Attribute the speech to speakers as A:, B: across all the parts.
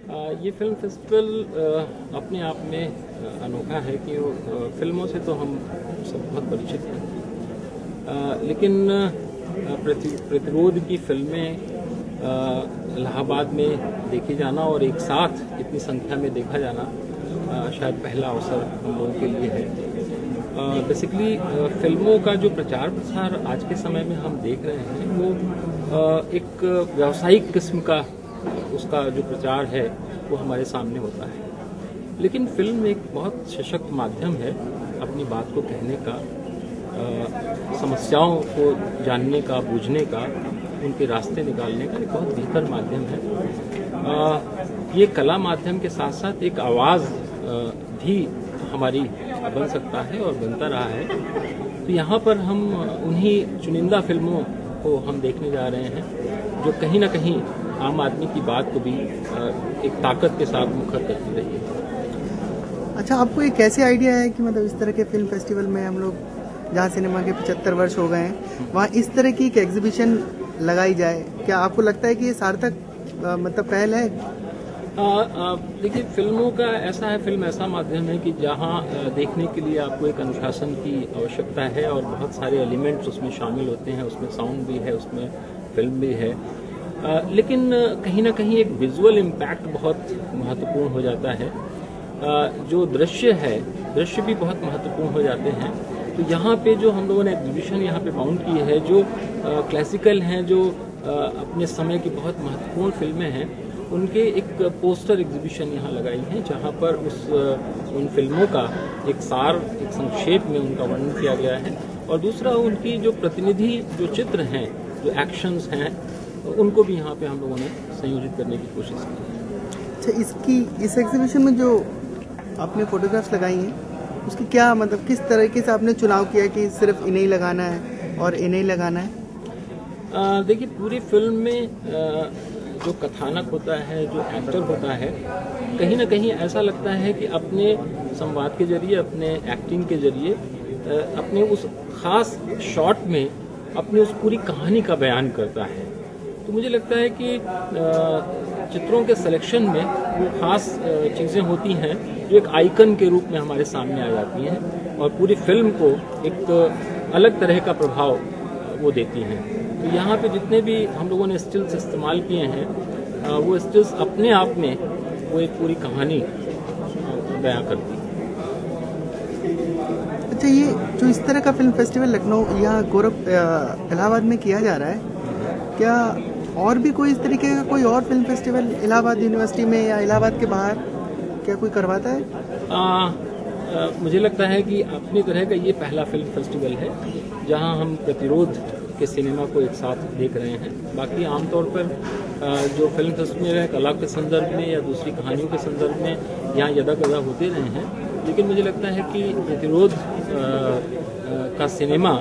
A: ये film festival अपने आप में अनोखा है कि फिल्मों से तो हम सब बहुत परिचित हैं, लेकिन प्रतिरोध की फिल्में इलाहाबाद में देखे जाना और एक साथ इतनी संख्या में देखा जाना शायद पहला अवसर हम लोगों के लिए है। बेसिकली फिल्मों का जो प्रचार प्रसार आज के समय में हम देख रहे हैं वो एक व्यावसायिक किस्म का उसका जो प्रचार है वो हमारे सामने होता है, लेकिन फिल्म एक बहुत सशक्त माध्यम है अपनी बात को कहने का, समस्याओं को जानने का, बूझने का, उनके रास्ते निकालने का एक बहुत बेहतर माध्यम है। ये कला माध्यम के साथ साथ एक आवाज़ भी हमारी बन सकता है और बनता रहा है। तो यहाँ पर हम उन्हीं चुनिंदा फिल्मों को हम देखने जा रहे हैं जो कहीं ना कहीं आम आदमी की बात को भी एक ताकत के साथ मुखर करती रही है।
B: अच्छा, आपको एक कैसे आइडिया है कि मतलब इस तरह के फिल्म फेस्टिवल में हम लोग जहाँ सिनेमा के 75 वर्ष हो गए हैं वहाँ इस तरह की एक एग्जीबिशन लगाई जाए? क्या आपको लगता है कि ये सार्थक मतलब पहल है?
A: देखिए, फिल्मों का ऐसा है, फिल्म ऐसा माध्यम है कि जहाँ देखने के लिए आपको एक अनुशासन की आवश्यकता है और बहुत सारे एलिमेंट्स उसमें शामिल होते हैं। उसमें साउंड भी है, उसमें फिल्म भी है, लेकिन कहीं ना कहीं एक विजुअल इम्पैक्ट बहुत महत्वपूर्ण हो जाता है। जो दृश्य है, दृश्य भी बहुत महत्वपूर्ण हो जाते हैं। तो यहाँ पे जो हम लोगों ने एग्जीबिशन यहाँ पे बाउंड की है, जो क्लासिकल हैं, जो अपने समय की बहुत महत्वपूर्ण फिल्में हैं, उनके एक पोस्टर एग्जीबिशन यहाँ लगाई है जहाँ पर उन फिल्मों का एक सार, एक संक्षेप में उनका वर्णन किया गया है। और दूसरा, उनकी जो प्रतिनिधि जो चित्र हैं, जो एक्शंस हैं, उनको भी यहाँ पे हम लोगों ने संयोजित करने की कोशिश की है।
B: अच्छा, इस एग्जीबिशन में जो आपने फोटोग्राफ्स लगाई हैं उसकी क्या मतलब किस तरीके से आपने चुनाव किया कि सिर्फ इन्हें ही लगाना है और इन्हें ही लगाना है?
A: देखिए, पूरी फिल्म में जो कथानक होता है, जो एक्टर होता है, कहीं ना कहीं ऐसा लगता है कि अपने संवाद के जरिए, अपने एक्टिंग के जरिए, अपने उस खास शॉट में अपनी उस पूरी कहानी का बयान करता है। तो मुझे लगता है कि चित्रों के सिलेक्शन में वो खास चीज़ें होती हैं जो एक आइकन के रूप में हमारे सामने आ जाती हैं और पूरी फिल्म को एक अलग तरह का प्रभाव वो देती हैं। तो यहाँ पे जितने भी हम लोगों ने स्टिल्स इस्तेमाल किए हैं, वो स्टिल्स अपने आप में वो एक पूरी कहानी बयां करती है।
B: अच्छा, ये जो इस तरह का फिल्म फेस्टिवल लखनऊ या इलाहाबाद में किया जा रहा है, क्या और भी कोई इस तरीके का कोई और फिल्म फेस्टिवल इलाहाबाद यूनिवर्सिटी में या इलाहाबाद के बाहर क्या कोई करवाता है?
A: मुझे लगता है कि अपनी तरह का ये पहला फिल्म फेस्टिवल है जहां हम प्रतिरोध के सिनेमा को एक साथ देख रहे हैं। बाकी आमतौर पर जो फिल्म फेस्टिवल है कला के संदर्भ में या दूसरी कहानियों के संदर्भ में यहाँ यदा कदा होते रहे हैं, लेकिन मुझे लगता है कि प्रतिरोध का सिनेमा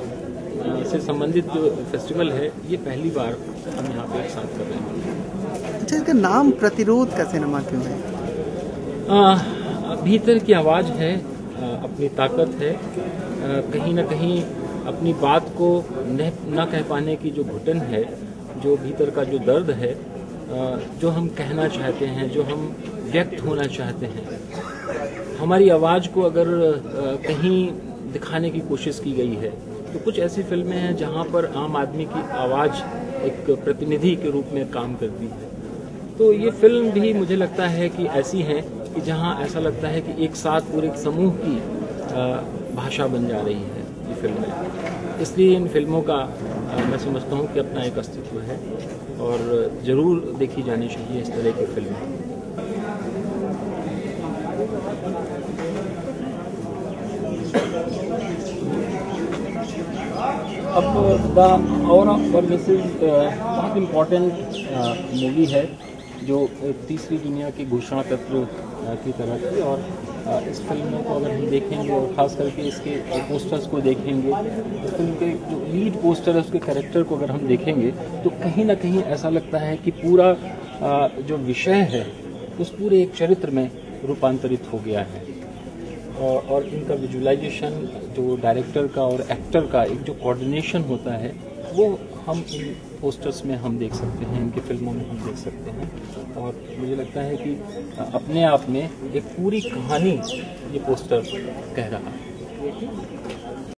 A: से संबंधित जो फेस्टिवल है ये पहली बार हम यहाँ पे एक साथ कर रहे हैं।
B: अच्छा, इसका नाम प्रतिरोध का सिनेमा क्यों है?
A: भीतर की आवाज़ है, अपनी ताकत है, कहीं ना कहीं अपनी बात को न कह पाने की जो घुटन है, जो भीतर का जो दर्द है, जो हम कहना चाहते हैं, जो हम व्यक्त होना चाहते हैं, हमारी आवाज़ को अगर कहीं दिखाने की कोशिश की गई है, तो कुछ ऐसी फिल्में हैं जहां पर आम आदमी की आवाज़ एक प्रतिनिधि के रूप में काम करती है। तो ये फिल्म भी मुझे लगता है कि ऐसी है कि जहां ऐसा लगता है कि एक साथ पूरे एक समूह की भाषा बन जा रही है ये फिल्में। इसलिए इन फिल्मों का मैं समझता हूँ कि अपना एक अस्तित्व है और ज़रूर देखी जानी चाहिए इस तरह की फिल्में। अब द आवर फॉर मिसेज बहुत इम्पोर्टेंट मूवी है जो तीसरी दुनिया की घोषणा पत्र की तरह थी, और इस फिल्म को अगर हम देखेंगे और ख़ास करके इसके पोस्टर्स को देखेंगे, इस फिल्म के जो लीड पोस्टर है उसके कैरेक्टर को अगर हम देखेंगे तो कहीं ना कहीं ऐसा लगता है कि पूरा जो विषय है उस पूरे एक चरित्र में रूपांतरित हो गया है। और इनका विजुअलाइजेशन जो डायरेक्टर का और एक्टर का एक जो कोऑर्डिनेशन होता है वो हम इन पोस्टर्स में हम देख सकते हैं, इनकी फिल्मों में हम देख सकते हैं। और मुझे लगता है कि अपने आप में एक पूरी कहानी ये पोस्टर कह रहा है।